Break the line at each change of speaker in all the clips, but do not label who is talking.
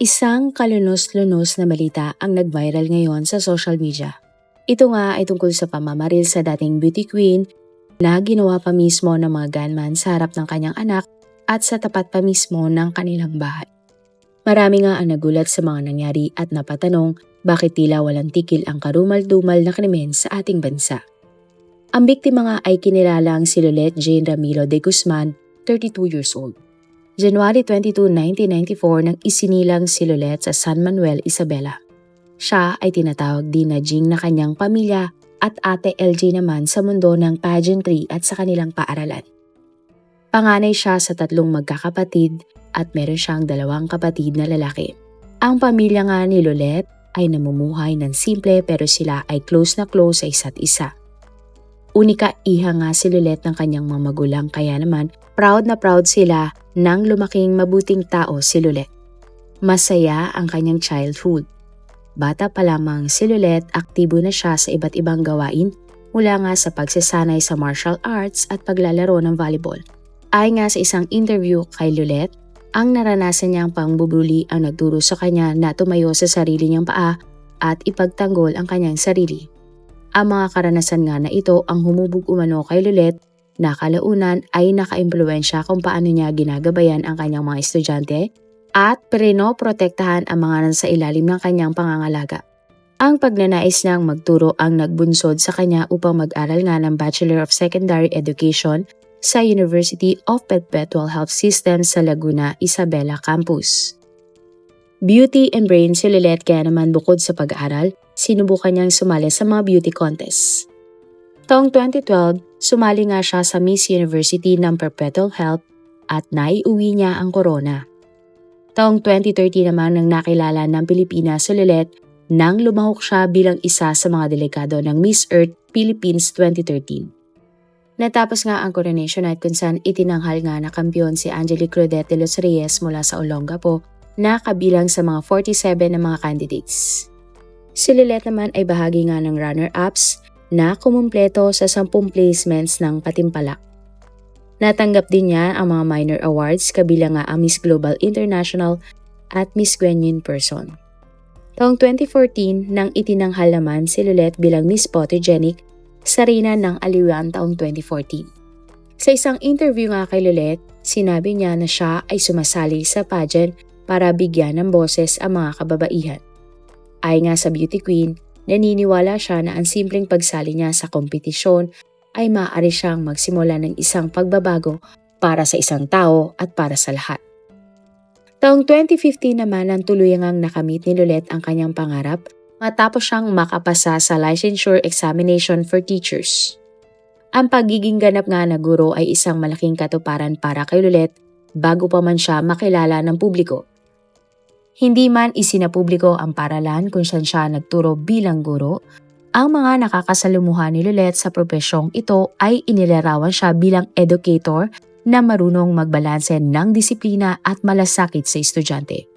Isang kalunos-lunos na balita ang nag-viral ngayon sa social media. Ito nga ay tungkol sa pamamaril sa dating beauty queen na ginawa pa mismo ng mga gunman sa harap ng kanyang anak at sa tapat pa mismo ng kanilang bahay. Marami nga ang nagulat sa mga nangyari at napatanong bakit tila walang tikil ang karumal-dumal na krimen sa ating bansa. Ang biktima nga ay kinilalang si Lolet Jane Ramilo de Guzman, 32 years old. January 22, 1994 nang isinilang si Lolet sa San Manuel, Isabela. Siya ay tinatawag din na Jing na kanyang pamilya at Ate LG naman sa mundo ng pageantry at sa kanilang paaralan. Panganay siya sa 3 magkakapatid at meron siyang 2 kapatid na lalaki. Ang pamilya nga ni Lolet ay namumuhay ng simple pero sila ay close na close sa isa't isa. Unika iha nga si Lolet ng kanyang mga magulang kaya naman proud na proud sila nang lumaking mabuting tao si Lolet. Masaya ang kanyang childhood. Bata pa lamang si Lolet, aktibo na siya sa iba't ibang gawain mula nga sa pagsasanay sa martial arts at paglalaro ng volleyball. Ay nga sa isang interview kay Lolet, ang naranasan niyang pangbubuli ang nagturo sa kanya na tumayo sa sarili niyang paa at ipagtanggol ang kanyang sarili. Ang mga karanasan nga na ito ang humubog umano kay Lolet na kalaunan ay nakaimpluwensya kung paano niya ginagabayan ang kanyang mga estudyante at prinoprotektahan ang mga nasa ilalim ng kanyang pangangalaga. Ang pagnanais niyang magturo ang nagbunsod sa kanya upang mag-aral nga ng Bachelor of Secondary Education sa University of Perpetual Health System sa Laguna, Isabela Campus. Beauty and brain si Lolet kaya naman bukod sa pag-aaral, sinubukan niyang sumali sa mga beauty contests. Taong 2012, sumali nga siya sa Miss University ng Perpetual Health at naiuwi niya ang corona. Taong 2013 naman nang nakilala ng Pilipinas si Lolet nang lumahok siya bilang isa sa mga delegado ng Miss Earth Philippines 2013. Natapos nga ang coronation night kung saan itinanghal nga na kampiyon si Angelique Claudette de los Reyes mula sa Olongapo na kabilang sa mga 47 na mga candidates. Si Lolet naman ay bahagi nga ng runner-ups na kumumpleto sa 10 placements ng Patimpalak. Natanggap din niya ang mga minor awards kabilang nga ang Miss Global International at Miss Guanyin Person. Taong 2014 nang itinanghal naman si Lolet bilang Miss Photogenic sa Reyna ng Aliwan taong 2014. Sa isang interview nga kay Lolet, sinabi niya na siya ay sumasali sa pageant para bigyan ng boses ang mga kababaihan. Ay nga sa beauty queen, naniniwala siya na ang simpleng pagsali niya sa kompetisyon ay maaari siyang magsimula ng isang pagbabago para sa isang tao at para sa lahat. Taong 2015 naman ang tuluyangang nakamit ni Lolet ang kanyang pangarap matapos siyang makapasa sa licensure examination for teachers. Ang pagiging ganap nga na guro ay isang malaking katuparan para kay Lolet bago pa man siya makilala ng publiko. Hindi man isinapubliko ang paralan kung saan siya nagturo bilang guro, ang mga nakakasalumuhan ni Lolet sa propesyong ito ay inilarawan siya bilang educator na marunong magbalanse ng disiplina at malasakit sa estudyante.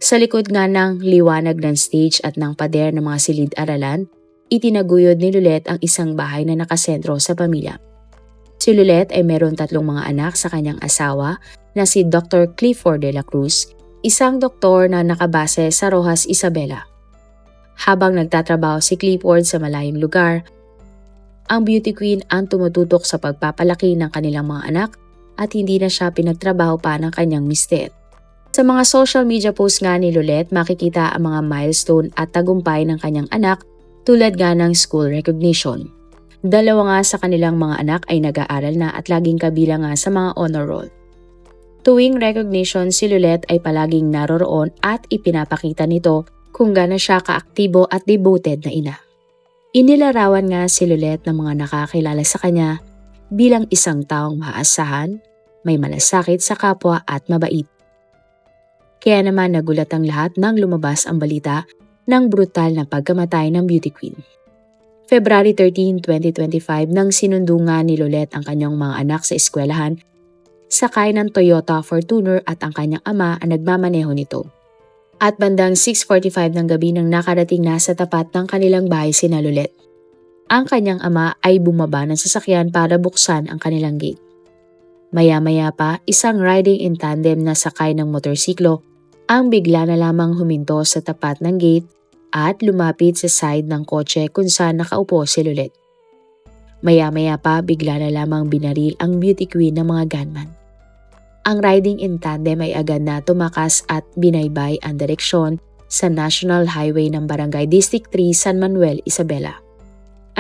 Sa likod nga ng liwanag ng stage at ng pader ng mga silid-aralan, itinaguyod ni Lolet ang isang bahay na nakasentro sa pamilya. Si Lolet ay meron 3 mga anak sa kanyang asawa na si Dr. Clifford de la Cruz, isang doktor na nakabase sa Rojas, Isabela. Habang nagtatrabaho si Clifford sa malayong lugar, ang beauty queen ang tumututok sa pagpapalaki ng kanilang mga anak at hindi na siya pinagtrabaho pa ng kanyang mister. Sa mga social media posts nga ni Lolet, makikita ang mga milestone at tagumpay ng kanyang anak tulad nga ng school recognition. 2 nga sa kanilang mga anak ay nag-aaral na at laging kabilang nga sa mga honor roll. Tuwing recognition si Lolet ay palaging naroroon at ipinapakita nito kung gaano siya kaaktibo at devoted na ina. Inilarawan nga si Lolet ng mga nakakilala sa kanya bilang isang taong maaasahan, may malasakit sa kapwa at mabait. Kaya naman nagulat ang lahat nang lumabas ang balita ng brutal na pagkamatay ng beauty queen. February 13, 2025 nang sinundo nga ni Lolet ang kanyang mga anak sa eskwelahan, sakay ng Toyota Fortuner at ang kanyang ama ang nagmamaneho nito. At bandang 6:45 ng gabi nang nakarating na sa tapat ng kanilang bahay sina Lolet. Ang kanyang ama ay bumaba ng sasakyan para buksan ang kanilang gate. Maya-maya pa, isang riding in tandem na sakay ng motorsiklo ang bigla na lamang huminto sa tapat ng gate at lumapit sa side ng kotse kung saan nakaupo si Lulette. Maya-maya pa bigla na lamang binaril ang beauty queen ng mga gunman. Ang riding in tandem ay agad na tumakas at binaybay ang direksyon sa National Highway ng Barangay District 3, San Manuel, Isabela.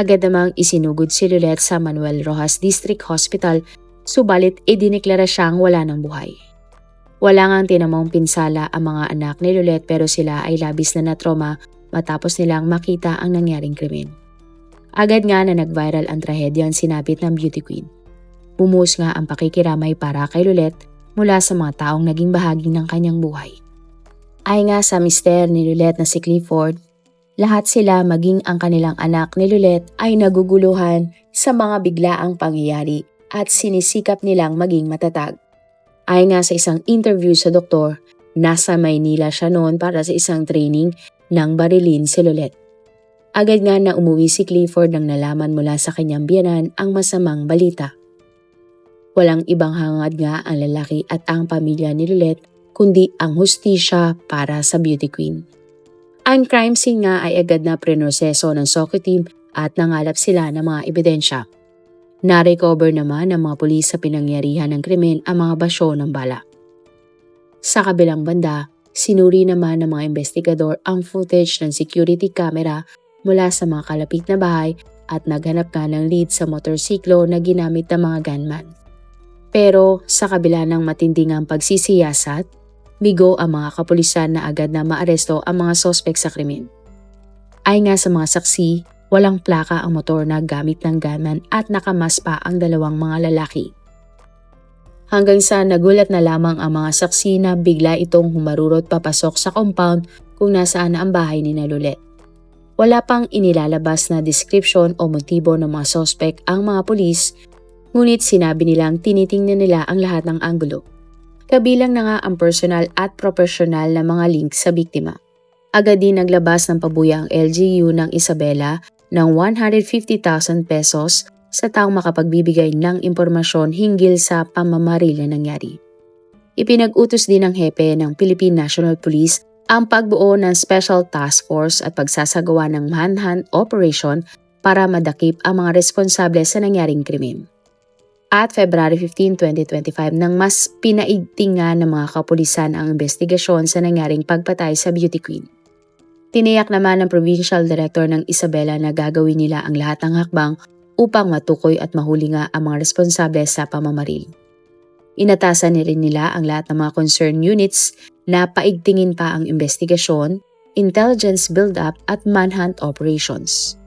Agad namang isinugod si Lulette sa Manuel Rojas District Hospital, subalit idiniklara siyang wala ng buhay. Wala ngang tinamong pinsala ang mga anak ni Lulette pero sila ay labis na natroma matapos nilang makita ang nangyaring krimen. Agad nga na nag-viral ang trahedyang sinapit ng beauty queen. Bumuhos nga ang pakikiramay para kay Lulette mula sa mga taong naging bahagi ng kanyang buhay. Ay nga sa mister ni Lulette na si Clifford, lahat sila maging ang kanilang anak ni Lulette ay naguguluhan sa mga biglaang pangyayari at sinisikap nilang maging matatag. Ay nga sa isang interview sa doktor, nasa Maynila siya noon para sa isang training ng barilin si Lulette. Agad nga na umuwi si Clifford nang nalaman mula sa kanyang biyenan ang masamang balita. Walang ibang hangad nga ang lalaki at ang pamilya ni Lulette kundi ang hustisya para sa beauty queen. Ang crime scene nga ay agad na prinoseso ng SOCO team at nangalap sila ng mga ebidensya. Na-recover naman ng mga pulis sa pinangyarihan ng krimen ang mga basyo ng bala. Sa kabilang banda, sinuri naman ng mga investigador ang footage ng security camera mula sa mga kalapit na bahay at naghanap nga ng lead sa motorsiklo na ginamit ng mga gunman. Pero sa kabila ng matinding pagsisiyasat, bigo ang mga kapulisan na agad na maaresto ang mga sospek sa krimen. Ay nga sa mga saksi, walang plaka ang motor na gamit ng gunman at nakamas pa ang dalawang mga lalaki. Hanggang sa nagulat na lamang ang mga saksi na bigla itong humarurot papasok sa compound kung nasaan na ang bahay ni Lulette. Wala pang inilalabas na description o motibo ng mga sospek ang mga pulis, ngunit sinabi nilang tinitingnan nila ang lahat ng anggulo. Kabilang na nga ang personal at professional na mga link sa biktima. Agad din naglabas ng pabuya ang LGU ng Isabela ng 150,000 pesos sa taong makapagbibigay ng impormasyon hinggil sa pamamaril na nangyari. Ipinag-utos din ng hepe ng Philippine National Police ang pagbuo ng Special Task Force at pagsasagawa ng manhunt operation para madakip ang mga responsable sa nangyaring krimen. At February 15, 2025 nang mas pinaigtingan ng mga kapulisan ang investigasyon sa nangyaring pagpatay sa beauty queen. Tiniyak naman ng Provincial Director ng Isabela na gagawin nila ang lahat ng hakbang upang matukoy at mahuli nga ang mga responsable sa pamamaril. Inatasan rin nila ang lahat ng mga concerned units na paigtingin pa ang investigasyon, intelligence build-up at manhunt operations.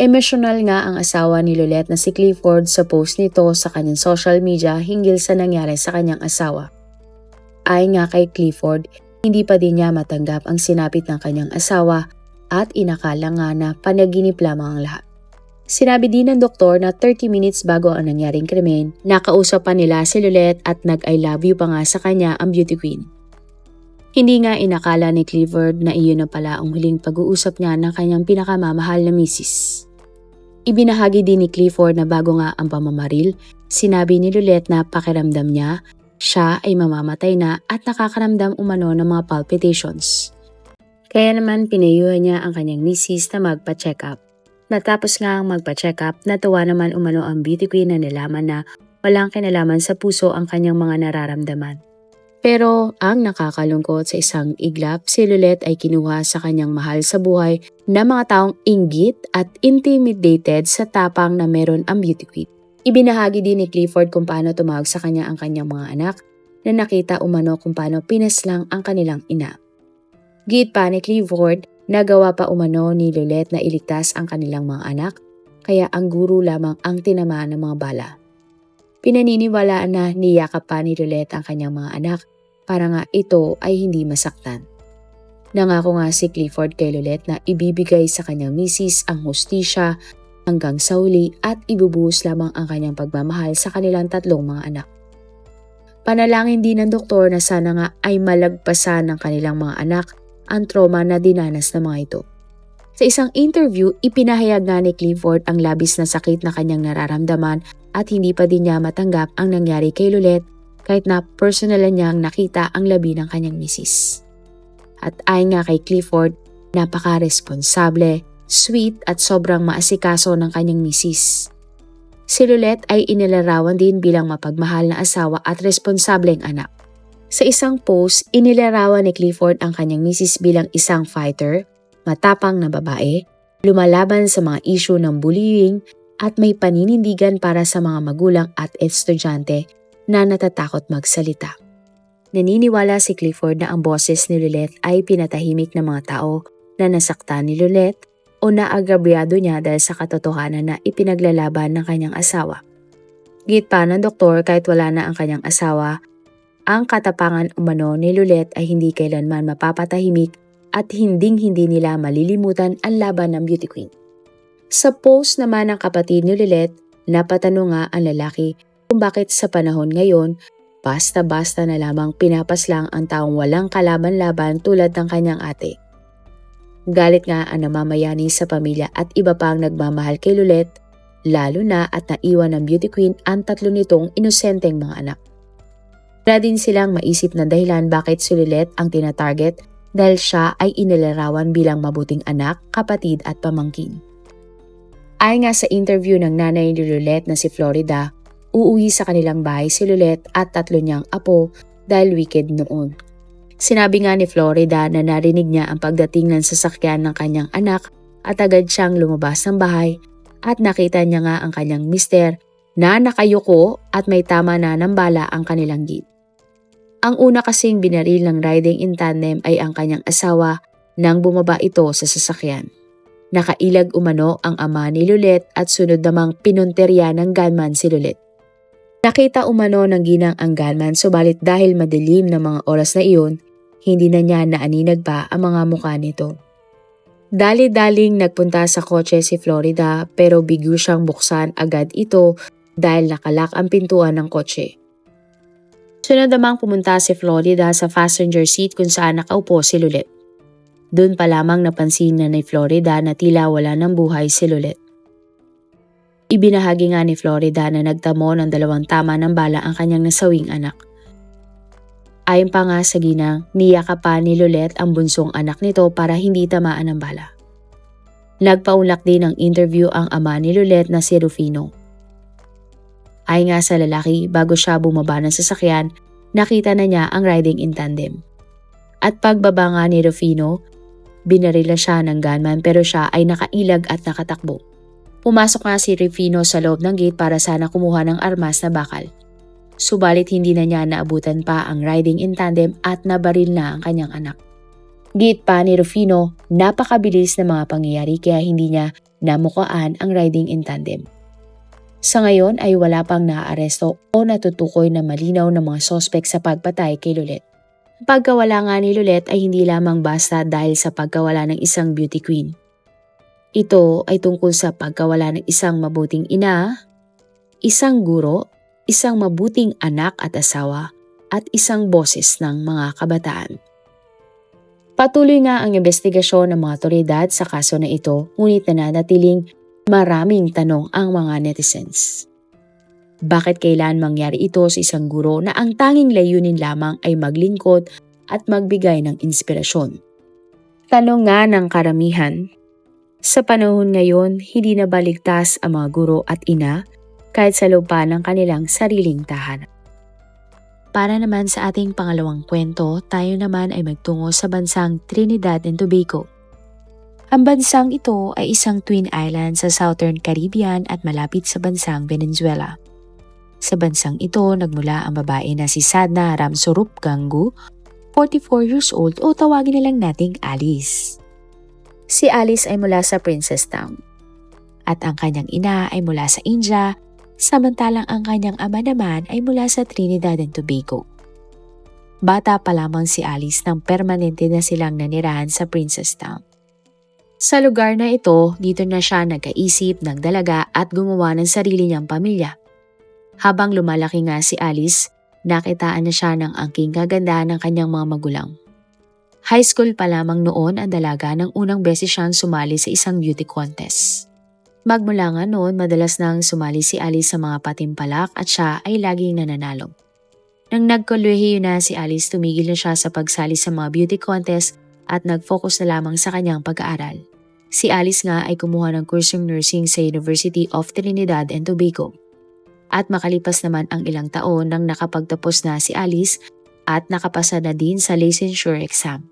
Emosyonal nga ang asawa ni Lulette na si Clifford sa post nito sa kanyang social media hinggil sa nangyari sa kanyang asawa. Ayon nga kay Clifford, hindi pa din niya matanggap ang sinapit ng kanyang asawa at inakala nga na panaginip lamang ang lahat. Sinabi din ng doktor na 30 minutes bago ang nangyaring krimen, nakausap pa nila si Lulette at nag-I love you pa nga sa kanya ang beauty queen. Hindi nga inakala ni Clifford na iyon na pala ang huling pag-uusap niya ng kanyang pinakamamahal na misis. Ibinahagi din ni Clifford na bago nga ang pamamaril, sinabi ni Lulette na pakiramdam niya, siya ay mamamatay na at nakakaramdam umano ng mga palpitations. Kaya naman pinayuhan niya ang kanyang misis na magpa-check up. Natapos nga ang magpa-check up, natuwa naman umano ang beauty queen na nalaman na walang kinalaman sa puso ang kanyang mga nararamdaman. Pero ang nakakalungkot sa isang iglap, si Lulette ay kinuha sa kanyang mahal sa buhay na mga taong inggit at intimidated sa tapang na meron ang beauty queen. Ibinahagi din ni Clifford kung paano tumawag sa kanya ang kanyang mga anak na nakita umano kung paano pinaslang ang kanilang ina. Git pa ni Clifford, nagawa pa umano ni Lulette na iligtas ang kanilang mga anak, kaya ang guro lamang ang tinamaan ng mga bala. Pinaniniwalaan na niyakap pa ni Lulette ang kanyang mga anak para nga ito ay hindi masaktan. Nangako nga si Clifford kay Lulette na ibibigay sa kanyang misis ang hustisya hanggang sa huli at ibubuhos lamang ang kanyang pagmamahal sa kanilang tatlong mga anak. Panalangin din ng doktor na sana nga ay malagpasan ng kanilang mga anak ang trauma na dinanas ng mga ito. Sa isang interview, ipinahayag nga ni Clifford ang labis na sakit na kanyang nararamdaman at hindi pa din niya matanggap ang nangyari kay Lulette kahit na personalan niyang nakita ang labi ng kanyang misis. At ayon nga kay Clifford, napaka-responsable, sweet at sobrang maasikaso ng kanyang misis. Si Lulette ay inilarawan din bilang mapagmahal na asawa at responsableng anak. Sa isang post, inilarawan ni Clifford ang kanyang misis bilang isang fighter, matapang na babae, lumalaban sa mga issue ng bullying at may paninindigan para sa mga magulang at estudyante na natatakot magsalita. Naniniwala si Clifford na ang boses ni Lulette ay pinatahimik ng mga tao na nasaktan ni Lulette o naagrabyado niya dahil sa katotohanan na ipinaglalaban ng kanyang asawa. Git pa ng doktor, kahit wala na ang kanyang asawa, ang katapangan umano ni Lulette ay hindi kailanman mapapatahimik at hinding-hindi nila malilimutan ang laban ng beauty queen. Sa post naman ng kapatid ni Lulette, napatanong nga ang lalaki kung bakit sa panahon ngayon, basta-basta na lamang pinapaslang ang taong walang kalaban-laban tulad ng kanyang ate. Galit nga ang namamayani sa pamilya at iba pang nagmamahal kay Lulette, lalo na at naiwan ng beauty queen ang tatlo nitong inosenteng mga anak. Wala din silang maisip na dahilan bakit si Lulette ang tinatarget dahil siya ay inilarawan bilang mabuting anak, kapatid at pamangkin. Ayon nga sa interview ng nanay ni Lulette na si Florida, uuwi sa kanilang bahay si Lulette at tatlo niyang apo dahil weekend noon. Sinabi nga ni Florida na narinig niya ang pagdating ng sasakyan ng kanyang anak at agad siyang lumabas ng bahay at nakita niya nga ang kanyang mister na nakayuko at may tama na ng bala ang kanilang gate. Ang una kasing binaril ng riding in tandem ay ang kanyang asawa nang bumaba ito sa sasakyan. Nakailag umano ang ama ni Lulette at sunod namang pinunterya ng gunman si Lulette. Nakita umano ng ginang ang gunman, subalit dahil madilim na mga oras na iyon, hindi na niya naaninag pa ang mga mukha nito. Dali-daling nagpunta sa kotse si Florida pero bigyo siyang buksan agad ito dahil nakalak ang pintuan ng kotse. Sunod namang pumunta si Florida sa passenger seat kung saan nakaupo si Lulette. Doon pa lamang napansin na ni Florida na tila wala ng buhay si Lulette. Ibinahagi nga ni Florida na nagtamo ng 2 tama ng bala ang kanyang nasawing anak. Ayon pa nga sa ginang, niyakapan ni Lulette ang bunsong anak nito para hindi tamaan ng bala. Nagpaunlak din ng interview ang ama ni Lulette na si Rufino. Ayon nga sa lalaki, bago siya bumaba ng sasakyan, nakita na niya ang riding in tandem. At pagbaba nga ni Rufino, binarila siya ng gunman pero siya ay nakailag at nakatakbo. Pumasok nga si Rufino sa loob ng gate para sana kumuha ng armas na bakal. Subalit hindi na niya naabutan pa ang riding in tandem at nabaril na ang kanyang anak. Gate pa ni Rufino, napakabilis na mga pangyayari kaya hindi niya namukaan ang riding in tandem. Sa ngayon ay wala pang naaaresto o natutukoy na malinaw ng mga sospek sa pagpatay kay Lulette. Ang pagkawala nga ni Lulette ay hindi lamang basta dahil sa pagkawala ng isang beauty queen. Ito ay tungkol sa pagkawala ng isang mabuting ina, isang guro, isang mabuting anak at asawa, at isang boses ng mga kabataan. Patuloy nga ang investigasyon ng mga otoridad sa kaso na ito, ngunit nananatiling maraming tanong ang mga netizens. Bakit kailan mangyari ito sa isang guro na ang tanging layunin lamang ay maglingkod at magbigay ng inspirasyon? Tanong nga ng karamihan. Sa panahon ngayon, hindi na baligtas ang mga guro at ina kahit sa loob pa ng kanilang sariling tahanan. Para naman sa ating pangalawang kwento, tayo naman ay magtungo sa bansang Trinidad and Tobago. Ang bansang ito ay isang twin island sa Southern Caribbean at malapit sa bansang Venezuela. Sa bansang ito, nagmula ang babae na si Sadna Ramsurup Gangu, 44 years old o tawagin na lang nating Alice. Si Alice ay mula sa Princess Town at ang kanyang ina ay mula sa India, samantalang ang kanyang ama naman ay mula sa Trinidad and Tobago. Bata pa lamang si Alice nang permanente na silang nanirahan sa Princess Town. Sa lugar na ito, dito na siya nagkaisip, nagdalaga at gumawa ng sarili niyang pamilya. Habang lumalaki nga si Alice, nakitaan na siya ng angking kagandahan ng kanyang mga magulang. High school pa lamang noon ang dalaga nang unang beses siyang sumali sa isang beauty contest. Magmula nga noon, madalas nang sumali si Alice sa mga patimpalak at siya ay laging nananalo. Nang nagkolehiyo na si Alice, tumigil na siya sa pagsali sa mga beauty contest at nag-focus na lamang sa kanyang pag-aaral. Si Alice nga ay kumuha ng kursong nursing sa University of Trinidad and Tobago. At makalipas naman ang ilang taon nang nakapagtapos na si Alice at nakapasa na din sa licensure exam.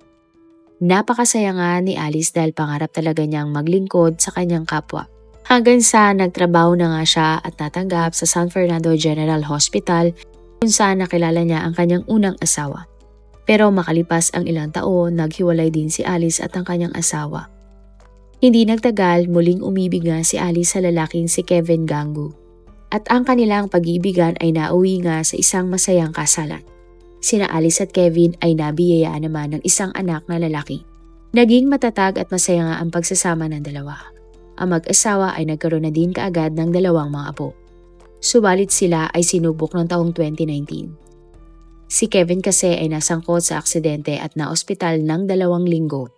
Napakasaya nga ni Alice dahil pangarap talaga niyang maglingkod sa kanyang kapwa. Hanggang sa nagtrabaho na nga siya at natanggap sa San Fernando General Hospital kung saan nakilala niya ang kanyang unang asawa. Pero makalipas ang ilang taon, naghiwalay din si Alice at ang kanyang asawa. Hindi nagtagal, muling umibig nga si Alice sa lalaking si Kevin Gangu. At ang kanilang pag-iibigan ay nauwi nga sa isang masayang kasalan. Sina Alice at Kevin ay nabiyayaan naman ng isang anak na lalaki. Naging matatag at masaya nga ang pagsasama ng dalawa. Ang mag-asawa ay nagkaroon na din kaagad ng dalawang mga apo. Subalit sila ay sinubok ng taong 2019. Si Kevin kasi ay nasangkot sa aksidente at naospital ng 2 linggo.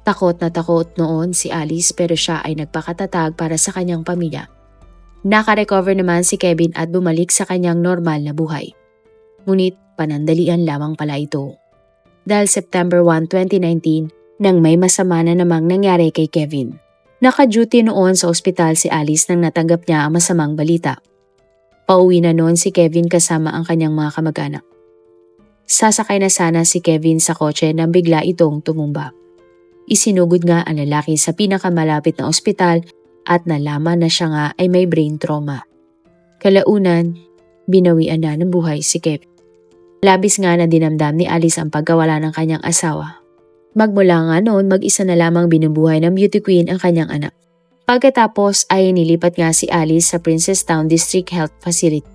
Takot na takot noon si Alice pero siya ay nagpakatatag para sa kanyang pamilya. Nakarecover naman si Kevin at bumalik sa kanyang normal na buhay. Ngunit panandalian lamang pala ito. Dahil September 1, 2019, nang may masama na namang nangyari kay Kevin. Naka-duty noon sa ospital si Alice nang natanggap niya ang masamang balita. Pauwi na noon si Kevin kasama ang kanyang mga kamag-anak. Sasakay na sana si Kevin sa kotse nang bigla itong tumumba. Isinugod nga ang lalaki sa pinakamalapit na ospital at nalaman na siya nga ay may brain trauma. Kalaunan, binawian na ng buhay si Kevin. Labis nga na dinamdam ni Alice ang pagkawala ng kanyang asawa. Magmula nga noon, mag-isa na lamang binubuhay ng beauty queen ang kanyang anak. Pagkatapos ay nilipat nga si Alice sa Princestown District Health Facility.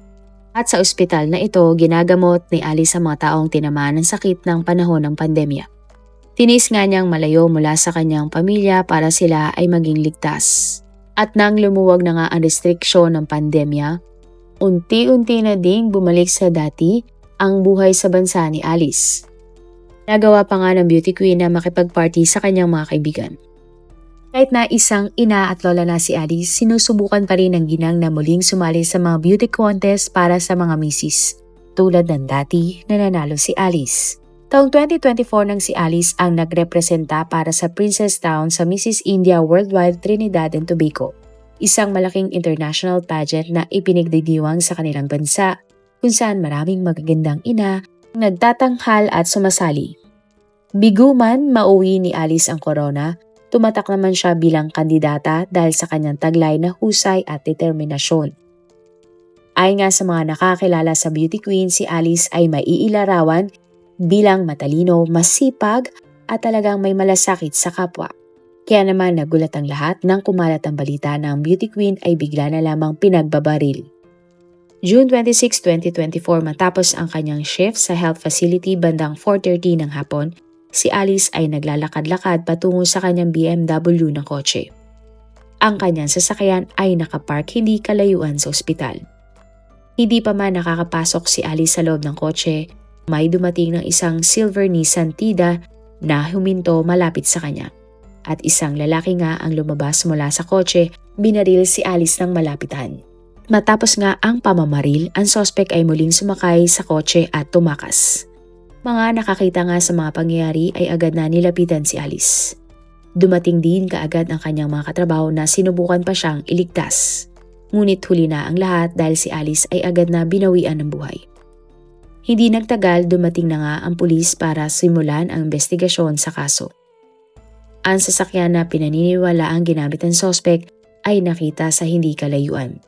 At sa ospital na ito, ginagamot ni Alice ang mga taong tinamaan ng sakit ng panahon ng pandemya. Tinis nga niyang malayo mula sa kanyang pamilya para sila ay maging ligtas. At nang lumuwag na nga ang restriksyon ng pandemya, unti-unti na ding bumalik sa dati ang buhay sa bansa ni Alice. Nagawa pa nga ng beauty queen na makipag-party sa kanyang mga kaibigan. Kahit na isang ina at lola na si Alice, sinusubukan pa rin ng ginang na muling sumali sa mga beauty contest para sa mga misis. Tulad ng dati na nanalo si Alice. Taong 2024 nang si Alice ang nagrepresenta para sa Princestown sa Mrs. India Worldwide Trinidad and Tobago. Isang malaking international pageant na ipinagdidiwang sa kanilang bansa kung saan maraming magagandang ina nagtatanghal at sumasali. Bigo man mauwi ni Alice ang corona, tumatak naman siya bilang kandidata dahil sa kanyang taglay na husay at determinasyon. Ayon nga sa mga nakakilala sa beauty queen, si Alice ay maiilarawan bilang matalino, masipag at talagang may malasakit sa kapwa. Kaya naman nagulat ang lahat nang kumalat ang balita na ang beauty queen ay bigla na lamang pinagbabaril. June 26, 2024 matapos ang kanyang shift sa health facility bandang 4:30 ng hapon, si Alice ay naglalakad-lakad patungo sa kanyang BMW na kotse. Ang kanyang sasakyan ay nakapark hindi kalayuan sa ospital. Hindi pa man nakakapasok si Alice sa loob ng kotse, may dumating ng isang silver Nissan Tida na huminto malapit sa kanya. At isang lalaki nga ang lumabas mula sa kotse, binaril si Alice ng malapitan. Matapos nga ang pamamaril, ang sospek ay muling sumakay sa kotse at tumakas. Mga nakakita nga sa mga pangyayari ay agad na nilapitan si Alice. Dumating din kaagad ang kanyang mga katrabaho na sinubukan pa siyang iligtas. Ngunit huli na ang lahat dahil si Alice ay agad na binawian ng buhay. Hindi nagtagal, dumating na nga ang pulis para simulan ang investigasyon sa kaso. Ang sasakyan na pinaniniwala ang ginamit ng sospek ay nakita sa hindi kalayuan.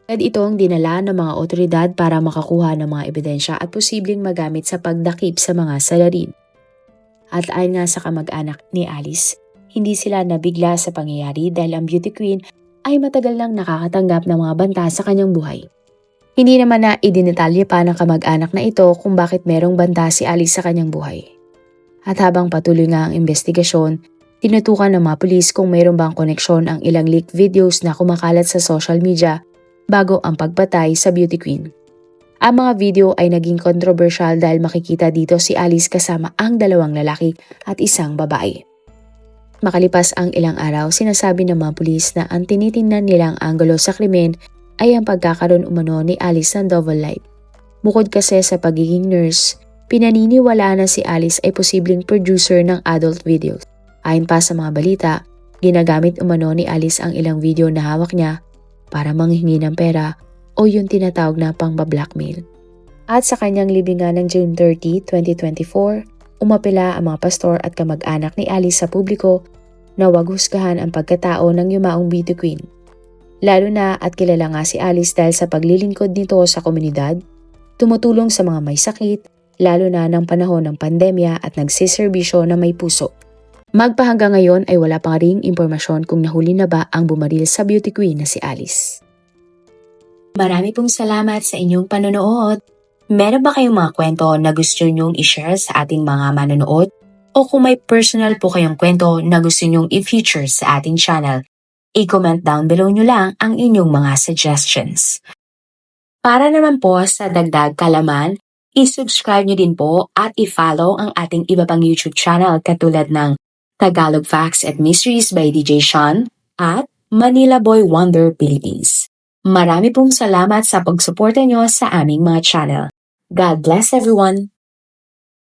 At itong dinala ng mga otoridad para makakuha ng mga ebidensya at posibleng magamit sa pagdakip sa mga salarin. At ayon nga sa kamag-anak ni Alice, hindi sila nabigla sa pangyayari dahil ang beauty queen ay matagal nang nakakatanggap ng mga banta sa kanyang buhay. Hindi naman na idinetalye pa ng kamag-anak na ito kung bakit merong banta si Alice sa kanyang buhay. At habang patuloy nga ang investigasyon, tinutukan ng mga pulis kung mayroon bang koneksyon ang ilang leaked videos na kumakalat sa social media bago ang pagpatay sa beauty queen. Ang mga video ay naging controversial dahil makikita dito si Alice kasama ang 2 lalaki at isang babae. Makalipas ang ilang araw, sinasabi ng mga pulis na ang tinitingnan nilang anggulo sa krimen ay ang pagkakaroon umano ni Alice ng double life. Bukod kasi sa pagiging nurse, pinaniniwalaan na si Alice ay posibleng producer ng adult videos. Ayon pa sa mga balita, ginagamit umano ni Alice ang ilang video na hawak niya para manghingi ng pera o yung tinatawag na pang-blackmail. At sa kanyang libingan ng June 30, 2024, umapela ang mga pastor at kamag-anak ni Alice sa publiko na wag husgahan ang pagkatao ng yumaong beauty queen. Lalo na at kilala nga si Alice dahil sa paglilingkod nito sa komunidad, tumutulong sa mga may sakit, lalo na ng panahon ng pandemya at nagsiservisyo na may puso. Magpahanggang ngayon ay wala pang ring impormasyon kung nahuli na ba ang bumaril sa beauty queen na si Alice.
Marami pong salamat sa inyong panonood. Meron ba kayong mga kwento na gusto nyong i-share sa ating mga manonood? O kung may personal po kayong kwento na gusto nyong i-feature sa ating channel, i-comment down below nyo lang ang inyong mga suggestions. Para naman po sa dagdag kalaman, i-subscribe nyo din po at i-follow ang ating iba pang YouTube channel katulad ng Tagalog Facts and Mysteries by DJ Sean at Manila Boy Wonder Philippines. Marami pong salamat sa pagsuporta nyo sa aming mga channel. God bless everyone!